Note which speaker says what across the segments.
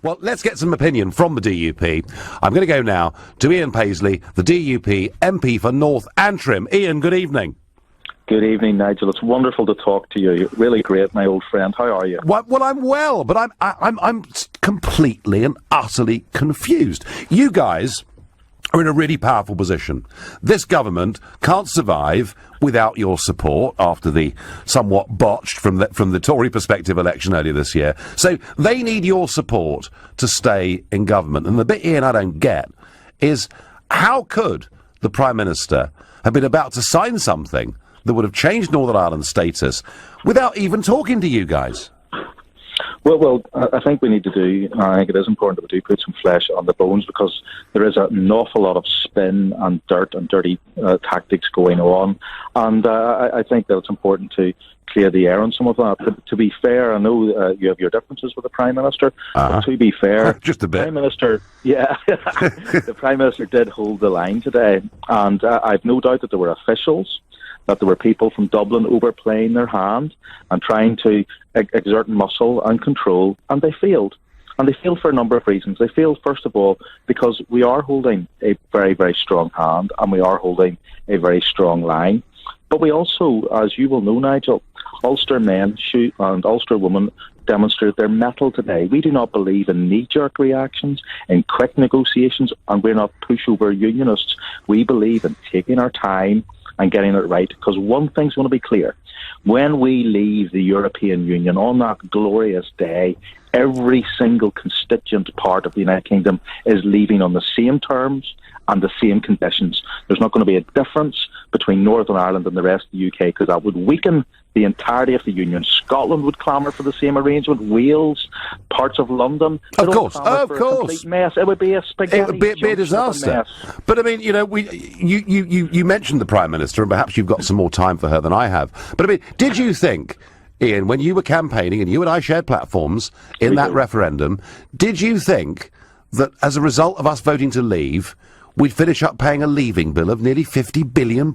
Speaker 1: Well, let's get some opinion from the DUP. I'm going to go now to Ian Paisley, the DUP MP for North Antrim. Ian, good evening.
Speaker 2: Good evening, Nigel. It's wonderful to talk to you. You're really great, my old friend. How are you?
Speaker 1: Well, I'm well, but I'm completely and utterly confused. You guys are in a really powerful position. This government can't survive without your support after the somewhat botched from the Tory perspective election earlier this year. So they need your support to stay in government. And the bit, Ian, I don't get is how could the Prime Minister have been about to sign something that would have changed Northern Ireland's status without even talking to you guys?
Speaker 2: Well, I think we need to do, I think it is important that we do put some flesh on the bones, because there is an awful lot of spin and dirt and dirty tactics going on. And I think that it's important to clear the air on some of that. To be fair, I know you have your differences with the Prime Minister, but to be fair,
Speaker 1: just a bit.
Speaker 2: Prime Minister, the Prime Minister did hold the line today, and I've no doubt that there were officials, that there were people from Dublin overplaying their hand and trying to exert muscle and control, and they failed. And they failed for a number of reasons. They failed, first of all, because we are holding a very, very strong hand, and we are holding a very strong line. But we also, as you will know, Nigel, Ulster men and Ulster women demonstrated their mettle today. We do not believe in knee-jerk reactions, in quick negotiations, and we're not pushover unionists. We believe in taking our time and getting it right, because one thing's going to be clear. When we leave the European Union on that glorious day, every single constituent part of the United Kingdom is leaving on the same terms and the same conditions. There's not going to be a difference between Northern Ireland and the rest of the UK, because that would weaken the entirety of the Union. Scotland would clamour for the same arrangement. Wales, parts of London.
Speaker 1: Of course.
Speaker 2: A complete mess. It would be a spaghetti.
Speaker 1: It would be a disaster. But I mean, you know, you mentioned the Prime Minister, and perhaps you've got some more time for her than I have. But I mean, did you think, Ian, when you were campaigning and you and I shared platforms in that referendum, did you think that as a result of us voting to leave, we'd finish up paying a leaving bill of nearly £50 billion?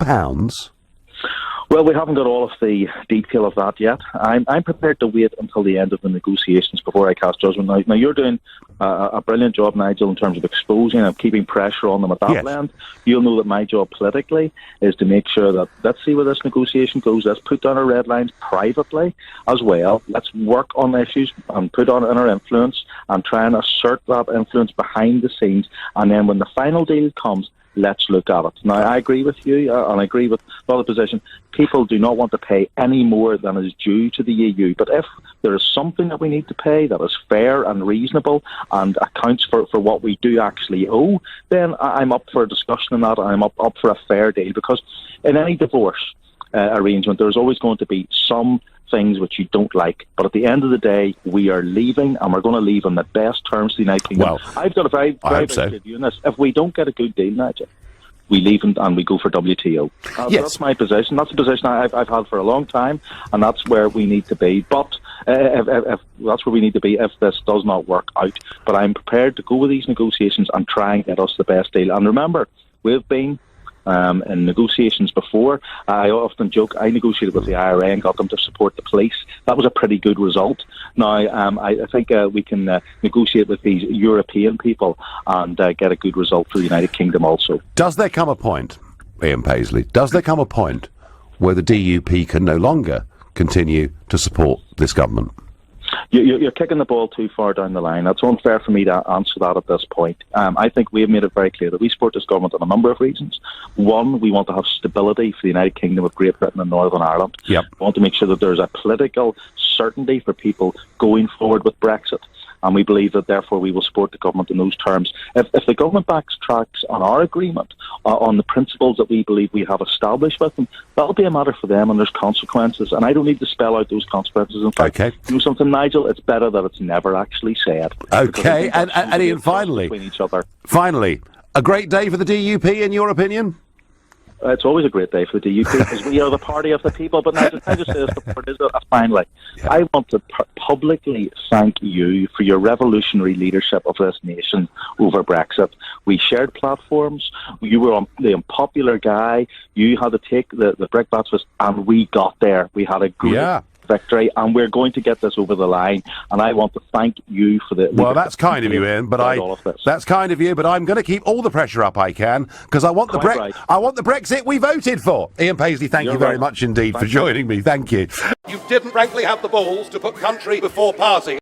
Speaker 2: Well, we haven't got all of the detail of that yet. I'm prepared to wait until the end of the negotiations before I cast judgment. Now you're doing a brilliant job, Nigel, in terms of exposing and keeping pressure on them at that land. You'll know that my job politically is to make sure that, let's see where this negotiation goes. Let's put down our red lines privately as well. Let's work on issues and put on our influence and try and assert that influence behind the scenes. And then when the final deal comes, let's look at it. Now, I agree with you, and I agree with the other position. People do not want to pay any more than is due to the EU. But if there is something that we need to pay that is fair and reasonable and accounts for what we do actually owe, then I'm up for a discussion on that. I'm up for a fair deal, because in any divorce arrangement, there's always going to be some things which you don't like, but at the end of the day, we are leaving, and we're going to leave on the best terms to the United Kingdom.
Speaker 1: Well,
Speaker 2: I've got a very good view on this. If we don't get a good deal, Nigel, we leave and we go for WTO. That's my position. That's the position I've had for a long time, and that's where we need to be. But if that's where we need to be if this does not work out. But I'm prepared to go with these negotiations and try and get us the best deal. And remember, we've been in negotiations before. I often joke, I negotiated with the IRA and got them to support the police. That was a pretty good result. Now, I think we can negotiate with these European people and get a good result for the United Kingdom also.
Speaker 1: Does there come a point, Ian Paisley, where the DUP can no longer continue to support this government?
Speaker 2: You're kicking the ball too far down the line. That's unfair for me to answer that at this point. I think we have made it very clear that we support this government on a number of reasons. One, we want to have stability for the United Kingdom of Great Britain and Northern Ireland. We want to make sure that there's a political certainty for people going forward with Brexit. And we believe that, therefore, we will support the government in those terms. If the government backtracks on our agreement, on the principles that we believe we have established with them, that'll be a matter for them, and there's consequences. And I don't need to spell out those consequences. In fact, you know something, Nigel? It's better that it's never actually said.
Speaker 1: Okay, and Ian, finally, a great day for the DUP, in your opinion?
Speaker 2: It's always a great day for the DUP, because we are the party of the people. But now, I just say this before it is finally. I want to publicly thank you for your revolutionary leadership of this nation over Brexit. We shared platforms. You were the unpopular guy. You had to take the brickbats, and we got there. We had a great victory, and we're going to get this over the line. And I want to thank you for the.
Speaker 1: Well, that's kind of you, Ian. But that's kind of you. But I'm going to keep all the pressure up I can because I want I want the Brexit we voted for. Ian Paisley, thank you very much indeed for joining me. Thank you. You didn't, frankly, have the balls to put country before party.